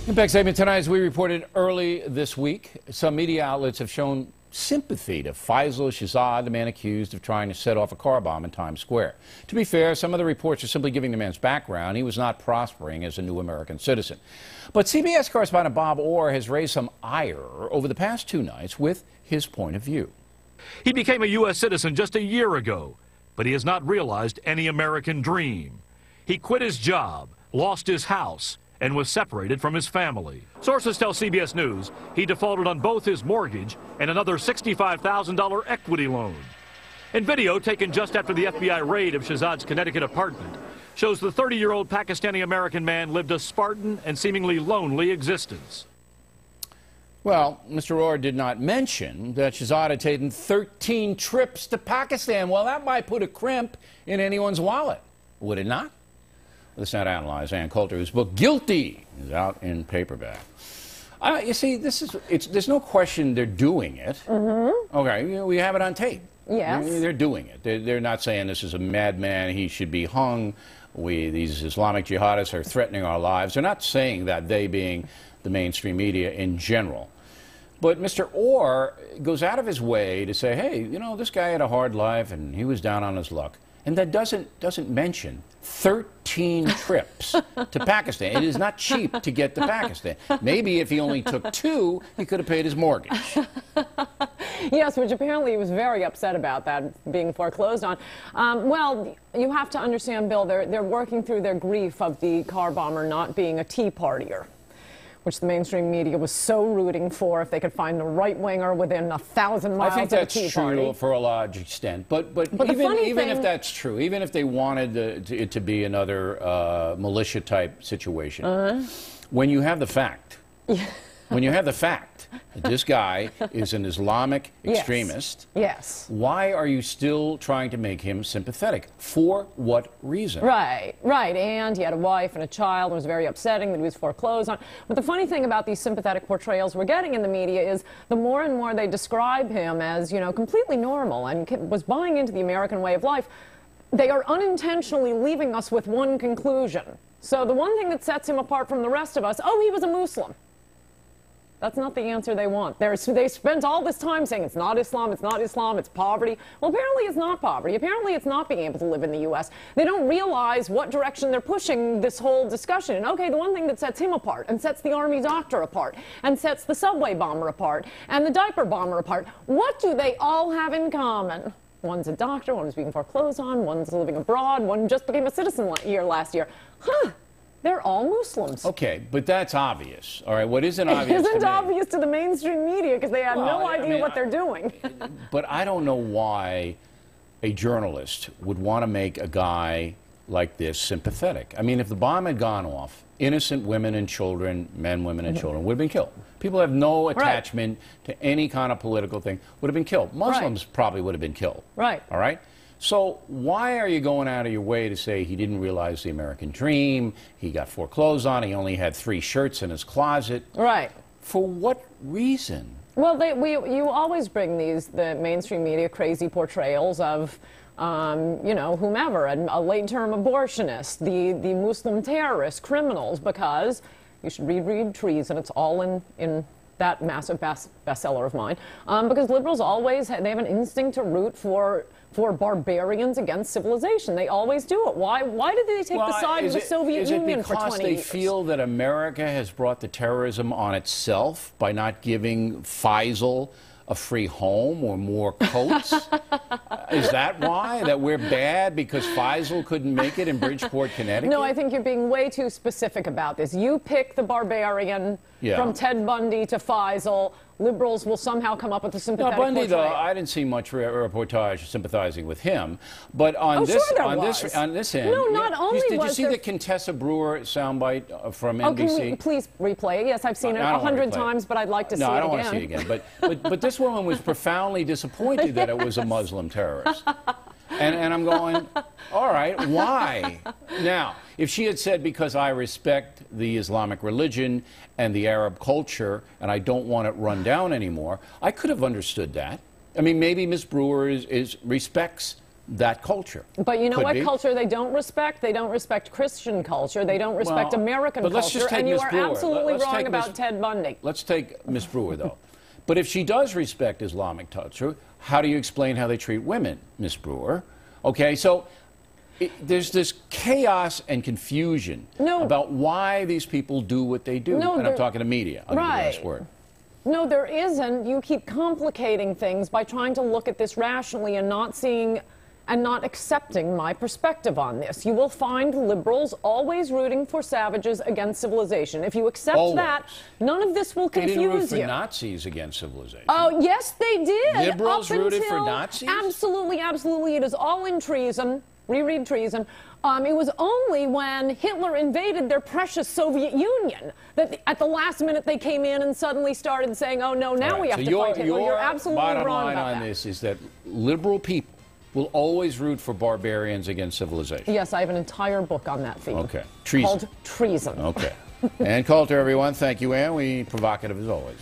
Impact statement tonight, as we reported early this week, some media outlets have shown sympathy to Faisal Shahzad, the man accused of trying to set off a car bomb in Times Square. To be fair, some of the reports are simply giving the man's background. He was not prospering as a new American citizen. But CBS correspondent Bob Orr has raised some ire over the past 2 nights with his point of view. He became a U.S. citizen just a year ago, but he has not realized any American dream. He quit his job, lost his house, and was separated from his family. Sources tell CBS News he defaulted on both his mortgage and another $65,000 equity loan. And video taken just after the FBI raid of Shahzad's Connecticut apartment shows the 30-year-old Pakistani-American man lived a Spartan and seemingly lonely existence. Well, Mr. Orr did not mention that Shahzad had taken 13 trips to Pakistan. Well, that might put a crimp in anyone's wallet, would it not? Let's not analyze Ann Coulter, whose book Guilty is out in paperback. You see, there's no question they're doing it. Mm-hmm. Okay, we have it on tape. Yes. They're doing it. They're not saying this is a madman, he should be hung. These Islamic jihadists are threatening our lives. They're not saying that, they being the mainstream media in general. But Mr. Orr goes out of his way to say, hey, you know, this guy had a hard life and he was down on his luck. And that doesn't mention 13 trips to Pakistan. It is not cheap to get to Pakistan. Maybe if he only took 2, he could have paid his mortgage. Yes, which apparently he was very upset about that being foreclosed on. Well, you have to understand, Bill, they're working through their grief of the car bomber not being a Tea Partier, which the mainstream media was so rooting for if they could find the right-winger within 1,000 miles of the Tea Party. I think that's true for a large extent. But even if that's true, even if they wanted it to be another militia-type situation, when you have the fact, that this guy is an Islamic extremist, yes, why are you still trying to make him sympathetic? For what reason? Right. And he had a wife and a child. It was very upsetting that he was foreclosed on. But the funny thing about these sympathetic portrayals we're getting in the media is the more and more they describe him as, you know, completely normal and was buying into the American way of life, they are unintentionally leaving us with one conclusion. So the one thing that sets him apart from the rest of us, oh, he was a Muslim. That's not the answer they want. They spent all this time saying it's not Islam, it's not Islam, it's poverty. Well, apparently it's not poverty. Apparently it's not being able to live in the U.S. They don't realize what direction they're pushing this whole discussion. And okay, the one thing that sets him apart and sets the army doctor apart and sets the subway bomber apart and the diaper bomber apart, what do they all have in common? One's a doctor, one is being foreclosed on, one's living abroad, one just became a citizen last year. Huh. They're all Muslims. Okay, but that's obvious. All right, what isn't obvious It isn't obvious to the mainstream media because they have no idea what they're doing. But I don't know why a journalist would want to make a guy like this sympathetic. I mean, if the bomb had gone off, innocent women and children, men, women, and children would have been killed. People have no attachment to any kind of political thing, would have been killed. Muslims probably would have been killed. Right. All right? So why are you going out of your way to say he didn't realize the American dream, he got foreclosed on, he only had 3 shirts in his closet? Right. For what reason? Well, you always bring the mainstream media crazy portrayals of, you know, whomever, a late-term abortionist, the Muslim terrorist, criminals, because you should read Trees, and it's all in that massive bestseller of mine, because liberals always they have an instinct to root for barbarians against civilization. They always do it. Why did they take the side of the Soviet Union for 20 years? Is it because they feel that America has brought the terrorism on itself by not giving Faisal a free home or more coats? Is that why? That we're bad because Faisal couldn't make it in Bridgeport, Connecticut? No, I think you're being way too specific about this. You pick the barbarian from Ted Bundy to Faisal. Liberals will somehow come up with a sympathetic Bundy, portrayal. though, I didn't see much reportage sympathizing with him. But on this end, no, not only did you was see the Contessa Brewer soundbite from NBC? Can we please replay it? Yes, I've seen it 100 times, but I'd like to see it again. No, I don't want to see it again. But this woman was profoundly disappointed that it was a Muslim terrorist. And I'm going, all right, why? Now, if she had said, because I respect the Islamic religion and the Arab culture and I don't want it run down anymore, I could have understood that. I mean, maybe Ms. Brewer respects that culture. But you know Could what be. culture they don't respect? They don't respect Christian culture. They don't respect American but let's culture. just take And you Ms. are Brewer. absolutely Let's wrong take about Ms. Ted Bundy. Let's take Ms. Brewer, though. But if she does respect Islamic culture, how do you explain how they treat women, Ms. Brewer? Okay, so there's this chaos and confusion about why these people do what they do. And I'm talking to media. I'll give you the last word. No, there isn't. You keep complicating things by trying to look at this rationally and not seeing and not accepting my perspective on this. You will find liberals always rooting for savages against civilization. If you accept that, none of this will confuse you. They didn't root for Nazis against civilization. Oh, yes, they did. Liberals rooted for Nazis? Absolutely, absolutely. It is all in treason. Reread treason. It was only when Hitler invaded their precious Soviet Union that at the last minute they came in and suddenly started saying, oh, no, now we have to fight Hitler. You're absolutely wrong about that. Bottom line on this is that liberal people will always root for barbarians against civilization. Yes, I have an entire book on that theme. Okay. Treason. Called Treason. Okay. And Coulter, everyone. Thank you, Ann. We provocative as always.